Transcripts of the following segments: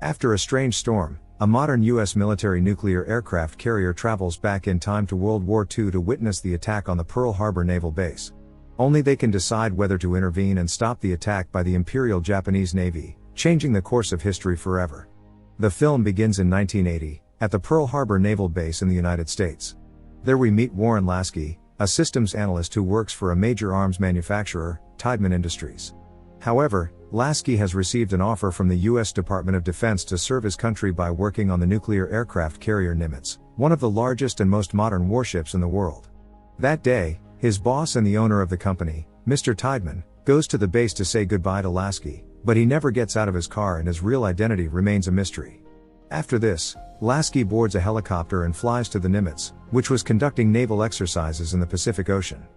After a strange storm, a modern U.S. military nuclear aircraft carrier travels back in time to World War II to witness the attack on the Pearl Harbor naval base. Only they can decide whether to intervene and stop the attack by the Imperial Japanese Navy, changing the course of history forever. The film begins in 1980, at the Pearl Harbor Naval Base in the United States. There we meet Warren Lasky, a systems analyst who works for a major arms manufacturer, Tideman Industries. However, Lasky has received an offer from the U.S. Department of Defense to serve his country by working on the nuclear aircraft carrier Nimitz, one of the largest and most modern warships in the world. That day, his boss and the owner of the company, Mr. Tideman, goes to the base to say goodbye to Lasky, but he never gets out of his car and his real identity remains a mystery. After this, Lasky boards a helicopter and flies to the Nimitz, which was conducting naval exercises in the Pacific Ocean.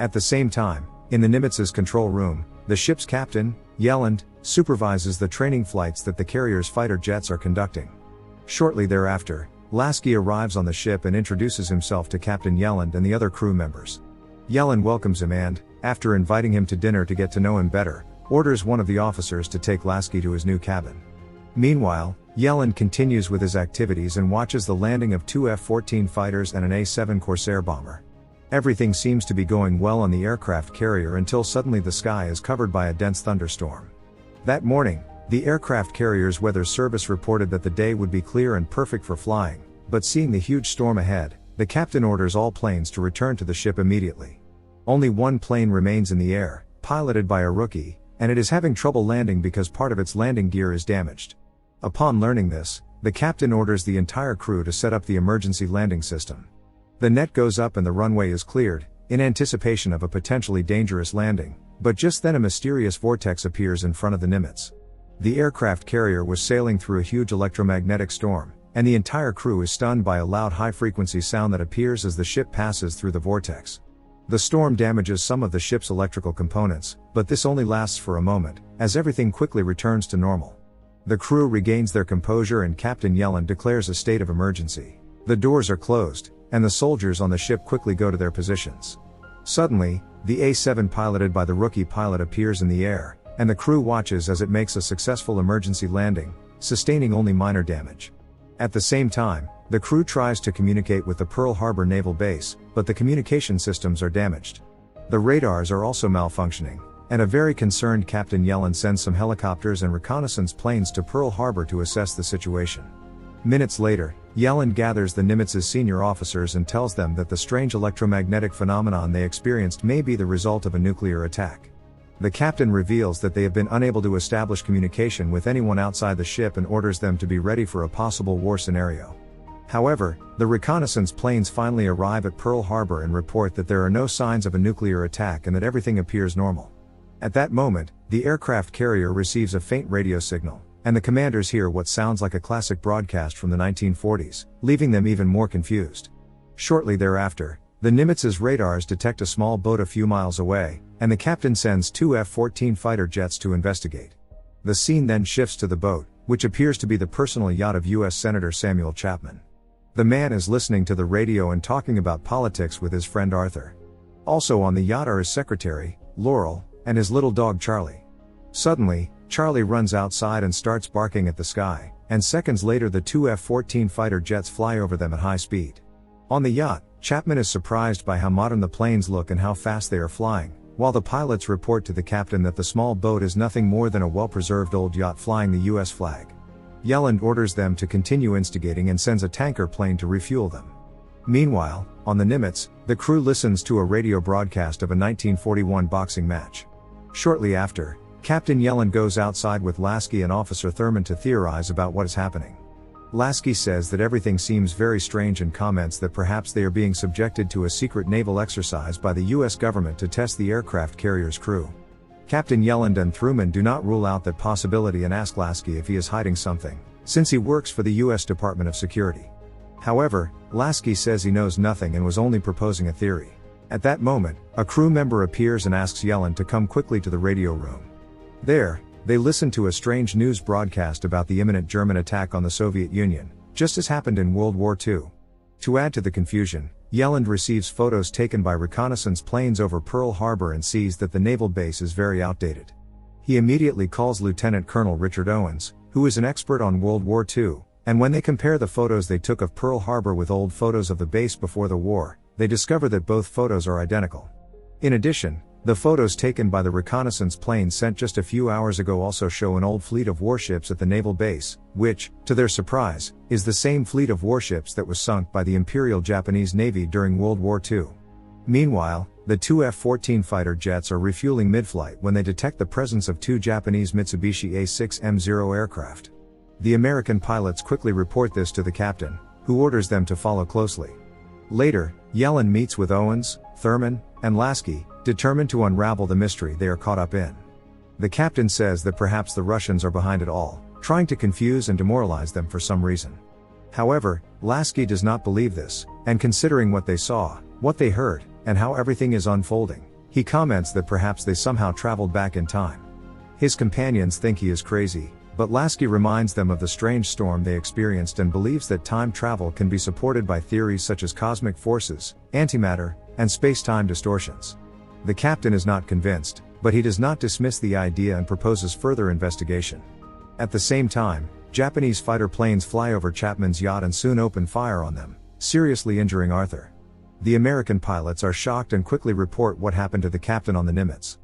At the same time, in the Nimitz's control room, the ship's captain, Yelland, supervises the training flights that the carrier's fighter jets are conducting. Shortly thereafter, Lasky arrives on the ship and introduces himself to Captain Yelland and the other crew members. Yelland welcomes him and, after inviting him to dinner to get to know him better, orders one of the officers to take Lasky to his new cabin. Meanwhile, Yelland continues with his activities and watches the landing of two F-14 fighters and an A-7 Corsair bomber. Everything seems to be going well on the aircraft carrier until suddenly the sky is covered by a dense thunderstorm. That morning, the aircraft carrier's weather service reported that the day would be clear and perfect for flying, but seeing the huge storm ahead, the captain orders all planes to return to the ship immediately. Only one plane remains in the air, piloted by a rookie, and it is having trouble landing because part of its landing gear is damaged. Upon learning this, the captain orders the entire crew to set up the emergency landing system. The net goes up and the runway is cleared, in anticipation of a potentially dangerous landing, but just then a mysterious vortex appears in front of the Nimitz. The aircraft carrier was sailing through a huge electromagnetic storm, and the entire crew is stunned by a loud high-frequency sound that appears as the ship passes through the vortex. The storm damages some of the ship's electrical components, but this only lasts for a moment, as everything quickly returns to normal. The crew regains their composure and Captain Yelland declares a state of emergency. The doors are closed, and the soldiers on the ship quickly go to their positions. Suddenly, the A-7 piloted by the rookie pilot appears in the air, and the crew watches as it makes a successful emergency landing, sustaining only minor damage. At the same time, the crew tries to communicate with the Pearl Harbor Naval Base, but the communication systems are damaged. The radars are also malfunctioning, and a very concerned Captain Yelland sends some helicopters and reconnaissance planes to Pearl Harbor to assess the situation. Minutes later, Yelland gathers the Nimitz's senior officers and tells them that the strange electromagnetic phenomenon they experienced may be the result of a nuclear attack. The captain reveals that they have been unable to establish communication with anyone outside the ship and orders them to be ready for a possible war scenario. However, the reconnaissance planes finally arrive at Pearl Harbor and report that there are no signs of a nuclear attack and that everything appears normal. At that moment, the aircraft carrier receives a faint radio signal, and the commanders hear what sounds like a classic broadcast from the 1940s, leaving them even more confused. Shortly thereafter, the Nimitz's radars detect a small boat a few miles away, and the captain sends two F-14 fighter jets to investigate. The scene then shifts to the boat, which appears to be the personal yacht of U.S. Senator Samuel Chapman. The man is listening to the radio and talking about politics with his friend Arthur. Also on the yacht are his secretary, Laurel, and his little dog Charlie. Suddenly, Charlie runs outside and starts barking at the sky, and seconds later the two F-14 fighter jets fly over them at high speed. On the yacht, Chapman is surprised by how modern the planes look and how fast they are flying, while the pilots report to the captain that the small boat is nothing more than a well-preserved old yacht flying the U.S. flag. Yelland orders them to continue instigating and sends a tanker plane to refuel them. Meanwhile, on the Nimitz, the crew listens to a radio broadcast of a 1941 boxing match. Shortly after, Captain Yelland goes outside with Lasky and Officer Thurman to theorize about what is happening. Lasky says that everything seems very strange and comments that perhaps they are being subjected to a secret naval exercise by the U.S. government to test the aircraft carrier's crew. Captain Yelland and Thurman do not rule out that possibility and ask Lasky if he is hiding something, since he works for the U.S. Department of Security. However, Lasky says he knows nothing and was only proposing a theory. At that moment, a crew member appears and asks Yelland to come quickly to the radio room. There, they listen to a strange news broadcast about the imminent German attack on the Soviet Union, just as happened in World War II. To add to the confusion, Yelland receives photos taken by reconnaissance planes over Pearl Harbor and sees that the naval base is very outdated. He immediately calls Lieutenant Colonel Richard Owens, who is an expert on World War II, and when they compare the photos they took of Pearl Harbor with old photos of the base before the war, they discover that both photos are identical. In addition, the photos taken by the reconnaissance plane sent just a few hours ago also show an old fleet of warships at the naval base, which, to their surprise, is the same fleet of warships that was sunk by the Imperial Japanese Navy during World War II. Meanwhile, the two F-14 fighter jets are refueling mid-flight when they detect the presence of two Japanese Mitsubishi A6M0 aircraft. The American pilots quickly report this to the captain, who orders them to follow closely. Later, Yelland meets with Owens, Thurman, and Lasky, determined to unravel the mystery they are caught up in. The captain says that perhaps the Russians are behind it all, trying to confuse and demoralize them for some reason. However, Lasky does not believe this, and considering what they saw, what they heard, and how everything is unfolding, he comments that perhaps they somehow traveled back in time. His companions think he is crazy, but Lasky reminds them of the strange storm they experienced and believes that time travel can be supported by theories such as cosmic forces, antimatter, and space-time distortions. The captain is not convinced, but he does not dismiss the idea and proposes further investigation. At the same time, Japanese fighter planes fly over Chapman's yacht and soon open fire on them, seriously injuring Arthur. The American pilots are shocked and quickly report what happened to the captain on the Nimitz.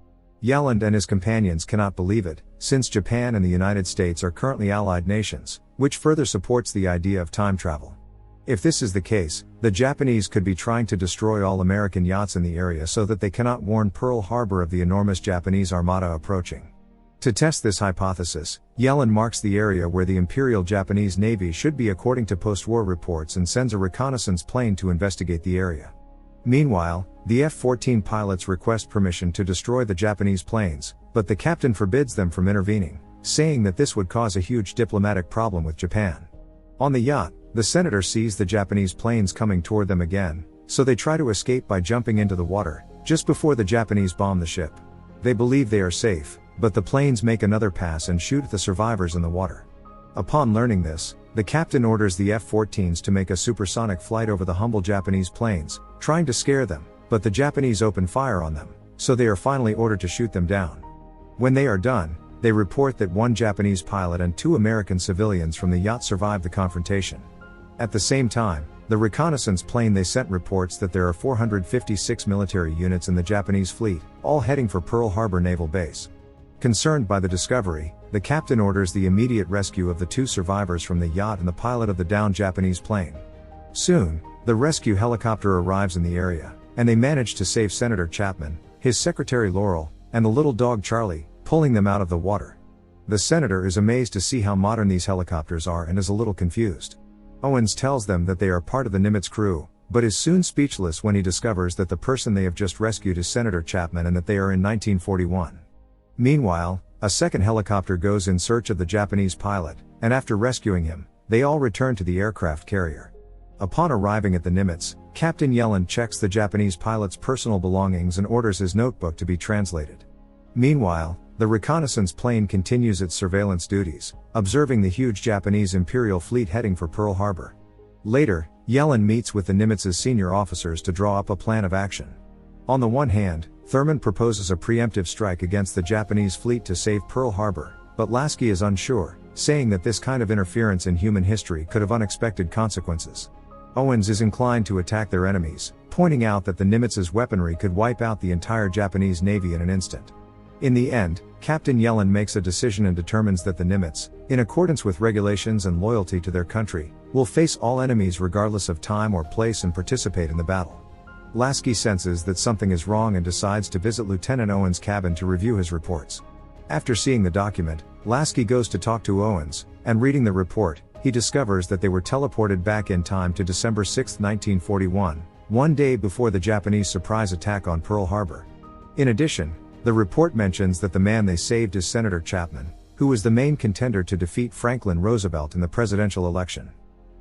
Yelland and his companions cannot believe it, since Japan and the United States are currently allied nations, which further supports the idea of time travel. If this is the case, the Japanese could be trying to destroy all American yachts in the area so that they cannot warn Pearl Harbor of the enormous Japanese armada approaching. To test this hypothesis, Yelland marks the area where the Imperial Japanese Navy should be according to post-war reports and sends a reconnaissance plane to investigate the area. Meanwhile, the F-14 pilots request permission to destroy the Japanese planes, but the captain forbids them from intervening, saying that this would cause a huge diplomatic problem with Japan. On the yacht, the senator sees the Japanese planes coming toward them again, so they try to escape by jumping into the water, just before the Japanese bomb the ship. They believe they are safe, but the planes make another pass and shoot at the survivors in the water. Upon learning this, the captain orders the F-14s to make a supersonic flight over the humble Japanese planes, trying to scare them, but the Japanese open fire on them, so they are finally ordered to shoot them down. When they are done, they report that one Japanese pilot and two American civilians from the yacht survived the confrontation. At the same time, the reconnaissance plane they sent reports that there are 456 military units in the Japanese fleet, all heading for Pearl Harbor Naval Base. Concerned by the discovery, the captain orders the immediate rescue of the two survivors from the yacht and the pilot of the downed Japanese plane. Soon, the rescue helicopter arrives in the area, and they manage to save Senator Chapman, his secretary Laurel, and the little dog Charlie, pulling them out of the water. The senator is amazed to see how modern these helicopters are and is a little confused. Owens tells them that they are part of the Nimitz crew, but is soon speechless when he discovers that the person they have just rescued is Senator Chapman and that they are in 1941. Meanwhile, a second helicopter goes in search of the Japanese pilot, and after rescuing him, they all return to the aircraft carrier. Upon arriving at the Nimitz, Captain Yelland checks the Japanese pilot's personal belongings and orders his notebook to be translated. Meanwhile, the reconnaissance plane continues its surveillance duties, observing the huge Japanese Imperial fleet heading for Pearl Harbor. Later, Yelland meets with the Nimitz's senior officers to draw up a plan of action. On the one hand, Thurman proposes a preemptive strike against the Japanese fleet to save Pearl Harbor, but Lasky is unsure, saying that this kind of interference in human history could have unexpected consequences. Owens is inclined to attack their enemies, pointing out that the Nimitz's weaponry could wipe out the entire Japanese Navy in an instant. In the end, Captain Yelland makes a decision and determines that the Nimitz, in accordance with regulations and loyalty to their country, will face all enemies regardless of time or place and participate in the battle. Lasky senses that something is wrong and decides to visit Lieutenant Owens' cabin to review his reports. After seeing the document, Lasky goes to talk to Owens, and reading the report, he discovers that they were teleported back in time to December 6, 1941, one day before the Japanese surprise attack on Pearl Harbor. In addition, the report mentions that the man they saved is Senator Chapman, who was the main contender to defeat Franklin Roosevelt in the presidential election.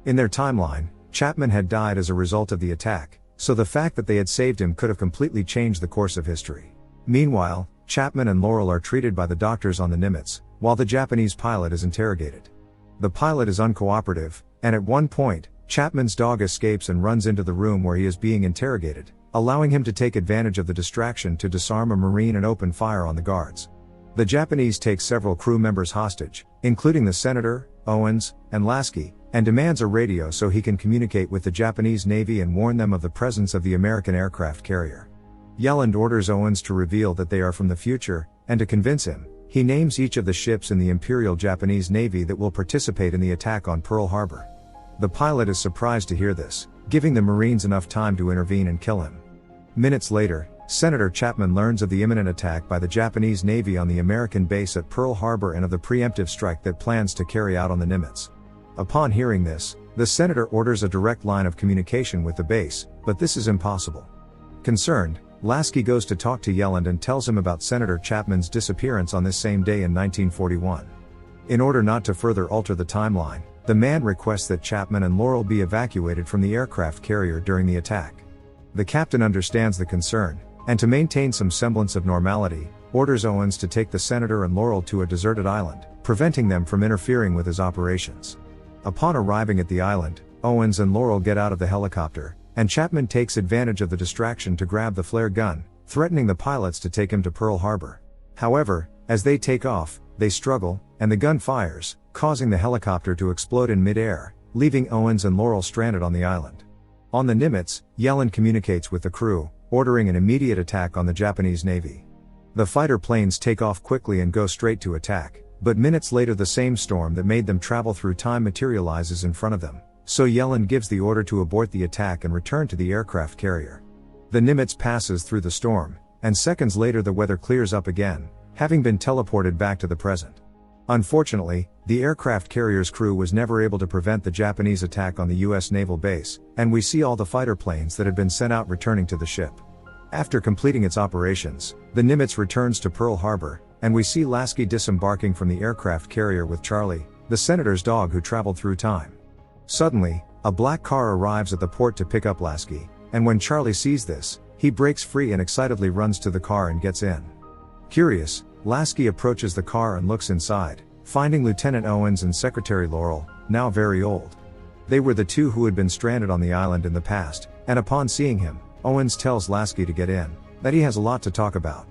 In their timeline, Chapman had died as a result of the attack, so the fact that they had saved him could have completely changed the course of history. Meanwhile, Chapman and Laurel are treated by the doctors on the Nimitz, while the Japanese pilot is interrogated. The pilot is uncooperative, and at one point, Chapman's dog escapes and runs into the room where he is being interrogated, allowing him to take advantage of the distraction to disarm a Marine and open fire on the guards. The Japanese take several crew members hostage, including the senator, Owens, and Lasky, and demands a radio so he can communicate with the Japanese Navy and warn them of the presence of the American aircraft carrier. Yelland orders Owens to reveal that they are from the future, and to convince him, he names each of the ships in the Imperial Japanese Navy that will participate in the attack on Pearl Harbor. The pilot is surprised to hear this, giving the Marines enough time to intervene and kill him. Minutes later, Senator Chapman learns of the imminent attack by the Japanese Navy on the American base at Pearl Harbor and of the preemptive strike that plans to carry out on the Nimitz. Upon hearing this, the senator orders a direct line of communication with the base, but this is impossible. Concerned, Lasky goes to talk to Yelland and tells him about Senator Chapman's disappearance on this same day in 1941. In order not to further alter the timeline, the man requests that Chapman and Laurel be evacuated from the aircraft carrier during the attack. The captain understands the concern, and to maintain some semblance of normality, orders Owens to take the senator and Laurel to a deserted island, preventing them from interfering with his operations. Upon arriving at the island, Owens and Laurel get out of the helicopter, and Chapman takes advantage of the distraction to grab the flare gun, threatening the pilots to take him to Pearl Harbor. However, as they take off, they struggle, and the gun fires, causing the helicopter to explode in mid-air, leaving Owens and Laurel stranded on the island. On the Nimitz, Yelland communicates with the crew, ordering an immediate attack on the Japanese Navy. The fighter planes take off quickly and go straight to attack, but minutes later the same storm that made them travel through time materializes in front of them, so Yelland gives the order to abort the attack and return to the aircraft carrier. The Nimitz passes through the storm, and seconds later the weather clears up again, having been teleported back to the present. Unfortunately, the aircraft carrier's crew was never able to prevent the Japanese attack on the U.S. naval base, and we see all the fighter planes that had been sent out returning to the ship. After completing its operations, the Nimitz returns to Pearl Harbor, and we see Lasky disembarking from the aircraft carrier with Charlie, the senator's dog who traveled through time. Suddenly, a black car arrives at the port to pick up Lasky, and when Charlie sees this, he breaks free and excitedly runs to the car and gets in. Curious, Lasky approaches the car and looks inside, finding Lieutenant Owens and Secretary Laurel, now very old. They were the two who had been stranded on the island in the past, and upon seeing him, Owens tells Lasky to get in, that he has a lot to talk about.